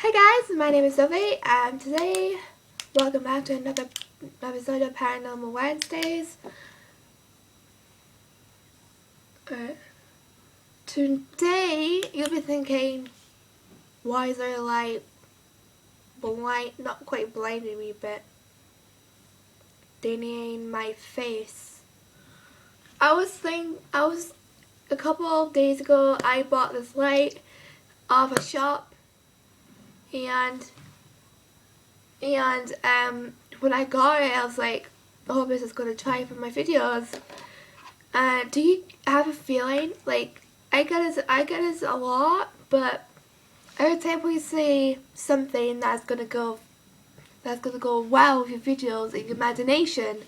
Hi guys, my name is Sophie and today, welcome back to another episode of Paranormal Wednesdays. Today, you'll be thinking, why is there like not quite blinding me, but dinging my face? I was a couple of days ago, I bought this light off a shop and when I got it, I was like, oh, this is going to try for my videos. Do you have a feeling, like, I get this a lot, but every time we see something that's gonna go well with your videos in your imagination,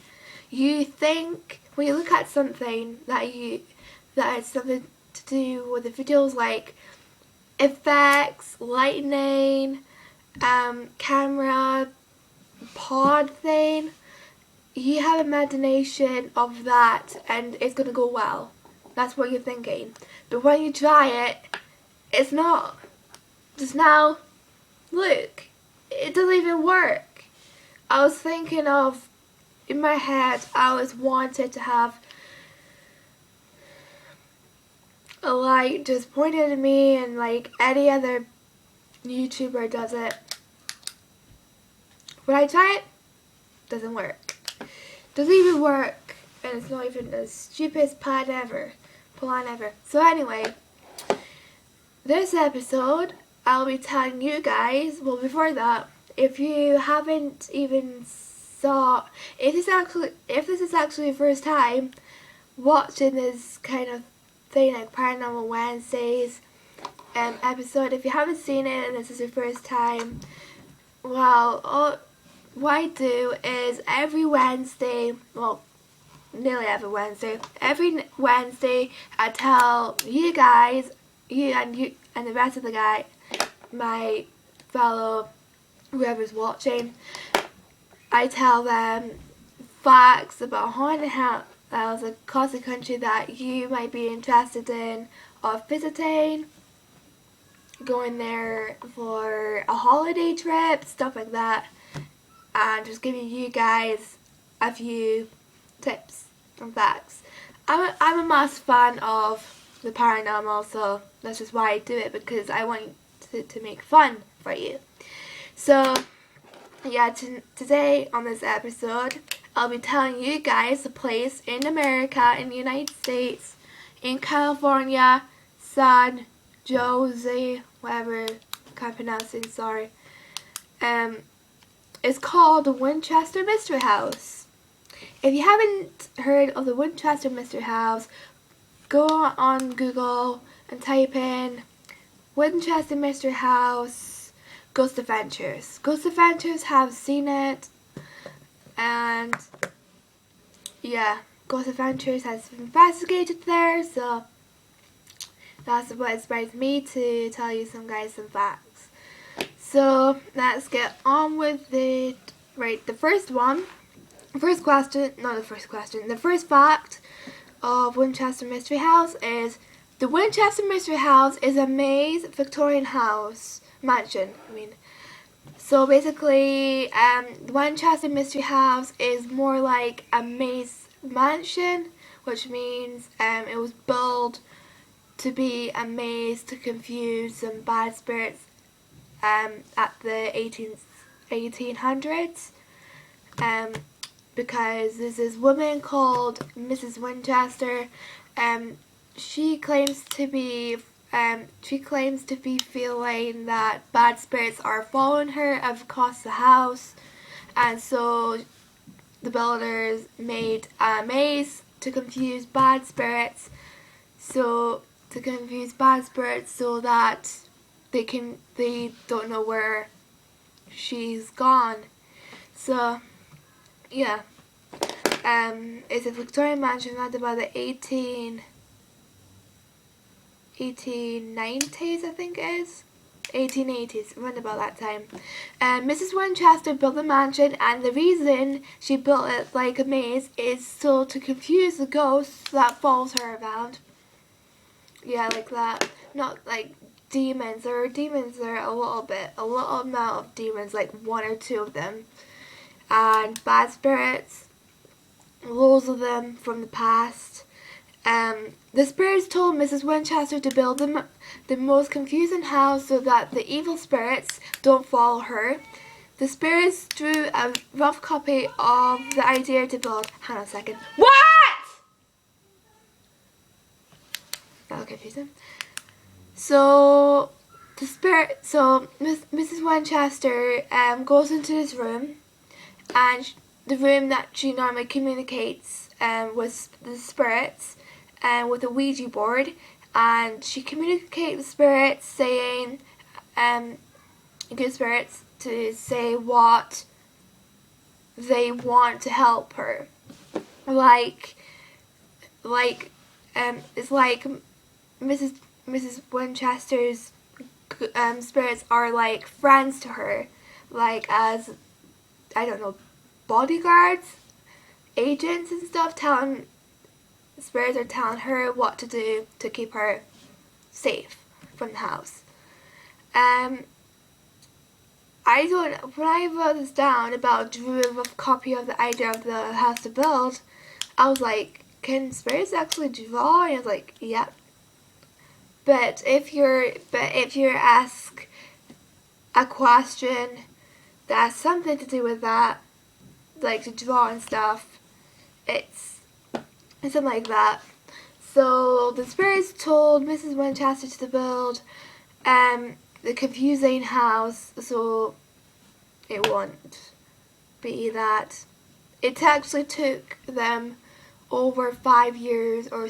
you think, when you look at something that has something to do with the videos, like effects, lightning, camera, pod thing, you have imagination of that and it's gonna go well. That's what you're thinking. But when you try it, it's not. Just now, look, it doesn't even work. I was thinking of, in my head, I always wanted to have a light just pointed at me and like any other YouTuber does it. When I try it, doesn't work. Doesn't even work, and it's not even the stupidest plan ever. So anyway, this episode, I'll be telling you guys, well before that, if you haven't even saw, if this is actually your first time watching this kind of thing like Paranormal Wednesdays episode, if you haven't seen it and this is your first time, well, what I do is every Wednesday, well, nearly every Wednesday I tell you guys, you and the rest of the guy, my fellow, whoever's watching, I tell them facts about haunted houses across the country that you might be interested in or visiting, going there for a holiday trip, stuff like that, and just giving you guys a few tips and facts. I'm a massive fan of the paranormal, so that's just why I do it, because I want to make fun for you. So yeah, today on this episode, I'll be telling you guys the place in America, in the United States, in California, San Jose, whatever, can't pronounce it, sorry. It's called the Winchester Mystery House. If you haven't heard of the Winchester Mystery House, go on Google and type in Winchester Mystery House Ghost Adventures. Ghost Adventures have seen it, and yeah, Ghost Adventures has investigated there, so that's what inspires me to tell you some facts. So let's get on with it. Right, the first fact of Winchester Mystery House is the Winchester Mystery House is a maze Victorian mansion. So basically, the Winchester Mystery House is more like a maze mansion, which means it was built to be a maze to confuse some bad spirits at the 1800s. Because there's this woman called Mrs. Winchester. She claims to be feeling that bad spirits are following her across the house, and so the builders made a maze to confuse bad spirits. So that they don't know where she's gone. So yeah, it's a Victorian mansion around about the 1890s, I think it is. 1880s, around about that time. Mrs. Winchester built the mansion, and the reason she built it like a maze is so to confuse the ghosts that follows her around. Yeah, like that. Not like demons. There are demons there, a little amount of demons, like 1 or 2 of them. And bad spirits, loads of them from the past. The spirits told Mrs. Winchester to build the most confusing house so that the evil spirits don't follow her. The spirits drew a rough copy of the idea to build. Hang on a second. What? That'll confuse him. So Mrs. Winchester goes into this room, and the room that she normally communicates with the spirits, with a Ouija board, and she communicates with spirits, saying, good spirits, to say what they want to help her. It's like Mrs. Winchester's spirits are like friends to her, like as, I don't know, bodyguards, agents and stuff. Spirits are telling her what to do to keep her safe from the house. When I wrote this down about drew a rough copy of the idea of the house to build, I was like, can spirits actually draw? And I was like, yep. But if you're asked a question that has something to do with that, like to draw and stuff, it's something like that. So the spirits told Mrs. Winchester to build the confusing house, so it won't be that. It actually took them over 5 years or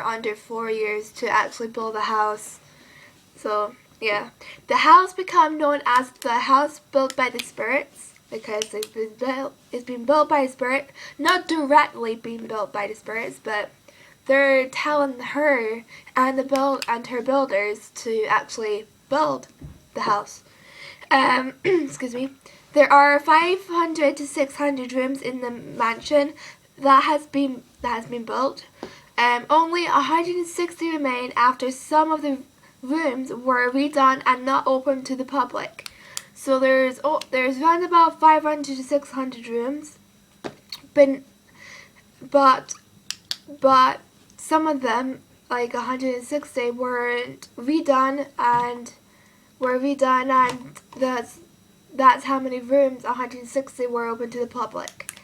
under 4 years to actually build a house. So yeah, the house became known as the house built by the spirits because it's been built by a spirit, not directly being built by the spirits, but they're telling her and her builders to actually build the house. Excuse me. There are 500 to 600 rooms in the mansion that has been built. Only 160 remain after some of the rooms were redone and not open to the public. So there's around about 500 to 600 rooms, but some of them, like 160, weren't redone, and that's how many rooms 160 were open to the public.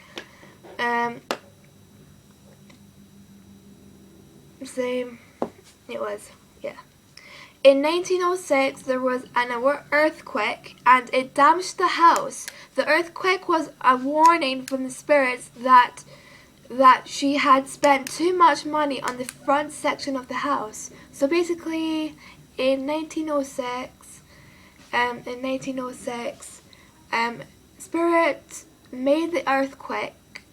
Same, it was, yeah. In 1906, there was an earthquake, and it damaged the house. The earthquake was a warning from the spirits that she had spent too much money on the front section of the house. So basically, in 1906, Spirit made the earthquake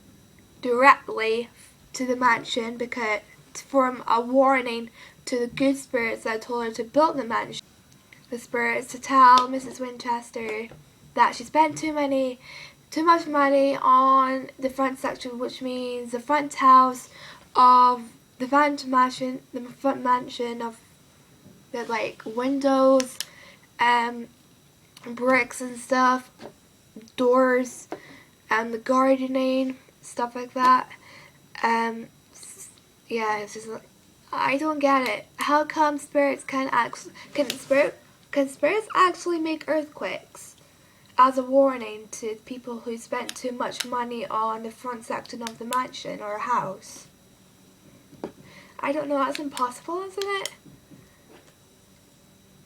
directly to the mansion because from a warning to the good spirits that told her to build the mansion. The spirits to tell Mrs. Winchester that she spent too much money on the front section, which means the front house of the front mansion of the like windows, bricks and stuff, doors, and the gardening, stuff like that. Yeah, it's just like, I don't get it. How come spirits can spirits actually make earthquakes as a warning to people who spent too much money on the front section of the mansion or house? I don't know, that's impossible, isn't it?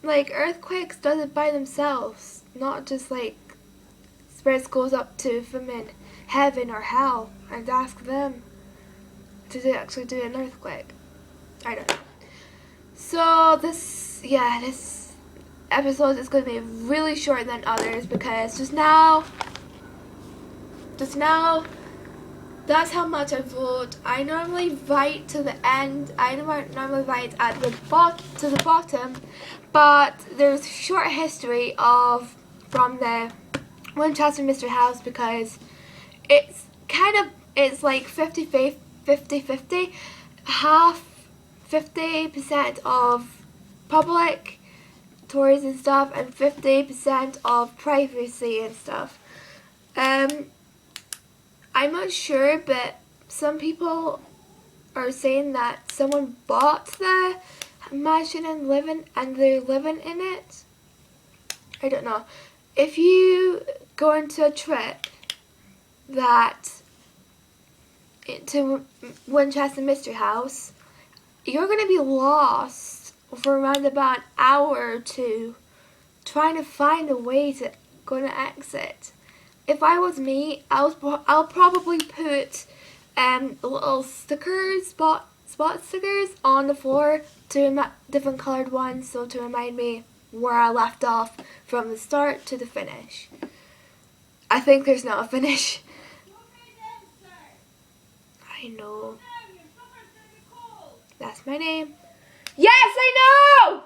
Like, earthquakes does it by themselves, not just like spirits goes up to them in heaven or hell and ask them to actually do an earthquake. I don't know. So this episode is going to be really short than others because just now, that's how much I wrote. I normally write to the end. I normally write at the to the bottom, but there's short history from the Winchester Mystery House because it's like 50-50, half 50% of public tours and stuff, and 50% of privacy and stuff. I'm not sure, but some people are saying that someone bought the mansion and they're living in it. I don't know. If you go into a trip to Winchester Mystery House, you're going to be lost for around about an hour or two trying to find a way to go to exit. If I was me, I'll probably put little stickers, spot stickers on the floor, different coloured ones, so to remind me where I left off from the start to the finish. I think there's not a finish. I know. That's my name. Yes, I know!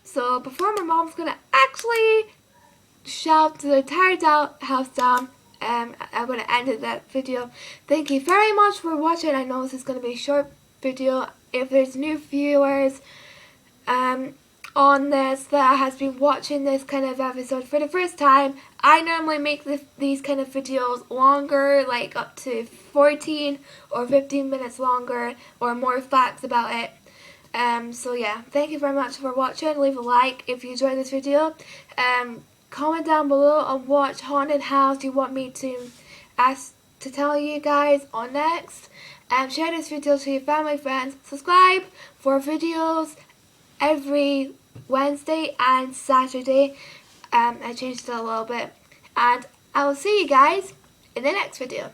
So before my mom's gonna actually shout the entire house down, I'm going to end that video. Thank you very much for watching. I know this is going to be a short video. If there's new viewers on this that has been watching this kind of episode for the first time, I normally make these kind of videos longer, like up to 14 or 15 minutes longer, or more facts about it. So yeah, thank you very much for watching. Leave a like if you enjoyed this video. Comment down below on what haunted house you want me to tell you guys on next. Share this video to your family, friends. Subscribe for videos every Wednesday and Saturday. I changed it a little bit. And I will see you guys in the next video.